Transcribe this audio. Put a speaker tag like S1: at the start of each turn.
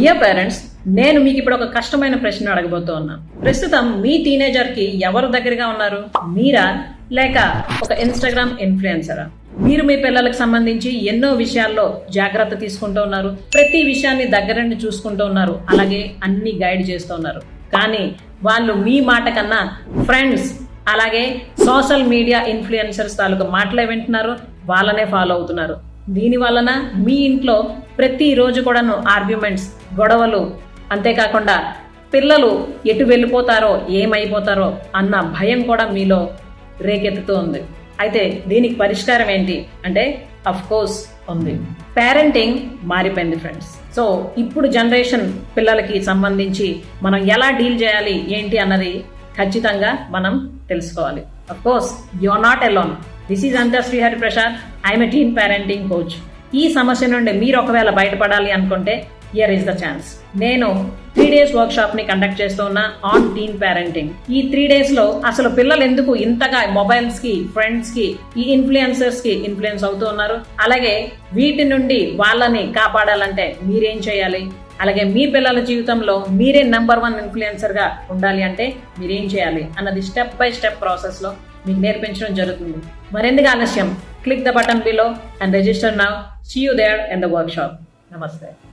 S1: Dear parents, నేను మీకు ఇప్పుడు ఒక కష్టమైన ప్రశ్న అడగబోతూ ఉన్నాను. ప్రస్తుతం మీ టీనేజర్ కి ఎవరు దగ్గరగా ఉన్నారు? మీరా లేక ఒక ఇన్స్టాగ్రామ్ ఇన్ఫ్లుయెన్సరా? మీరు మీ పిల్లలకు సంబంధించి ఎన్నో విషయాల్లో జాగ్రత్త తీసుకుంటూ ఉన్నారు, ప్రతి విషయాన్ని దగ్గర నుండి చూసుకుంటూ ఉన్నారు, అలాగే అన్ని గైడ్ చేస్తూ ఉన్నారు. కానీ వాళ్ళు మీ మాట కన్నా ఫ్రెండ్స్ అలాగే సోషల్ మీడియా ఇన్ఫ్లుయెన్సర్స్ తాలూకు మాటలే వింటున్నారు, వాళ్ళనే ఫాలో అవుతున్నారు. దీని వలన మీ ఇంట్లో ప్రతిరోజు కూడాను ఆర్గ్యుమెంట్స్, గొడవలు, అంతేకాకుండా పిల్లలు ఎటు వెళ్ళిపోతారో ఏమైపోతారో అన్న భయం కూడా మీలో రేకెత్తుతూ ఉంది. అయితే దీనికి పరిష్కారం ఏంటి అంటే అఫ్ కోర్స్ ఉంది. పేరెంటింగ్ మారిపోయింది ఫ్రెండ్స్. సో ఇప్పుడు జనరేషన్ పిల్లలకి సంబంధించి మనం ఎలా డీల్ చేయాలి ఏంటి అన్నది ఖచ్చితంగా మనం తెలుసుకోవాలి. Of course you are not alone. This is అంతా Srihari Prasad. I'm a teen parenting coach. ఈ సమస్య నుండి మీరు ఒకవేళ బయటపడాలి అనుకుంటే హియర్ ఈస్ ద ఛాన్స్. నేను 3 days వర్క్ షాప్ ని కండక్ట్ చేస్తూ ఉన్నా ఆన్ టీన్ పేరెంటింగ్. ఈ 3 days లో అసలు పిల్లలు ఎందుకు ఇంతగా మొబైల్స్ కి, ఫ్రెండ్స్ కి, ఈ ఇన్ఫ్లుయెన్సర్స్ కి ఇన్ఫ్లుయెన్స్ అవుతూ ఉన్నారు, అలాగే వీటి నుండి వాళ్ళని కాపాడాలంటే మీరేం చేయాలి, అలాగే మీ పిల్లల జీవితంలో మీరే నెంబర్ 1 ఇన్ఫ్లుయెన్సర్ గా ఉండాలి అంటే మీరేం చేయాలి అన్నది స్టెప్ బై స్టెప్ ప్రాసెస్ లో మీకు నేర్పించడం జరుగుతుంది. మరెందుకు ఆలస్యం? Click the button below and register now. See you there in the workshop. నమస్తే.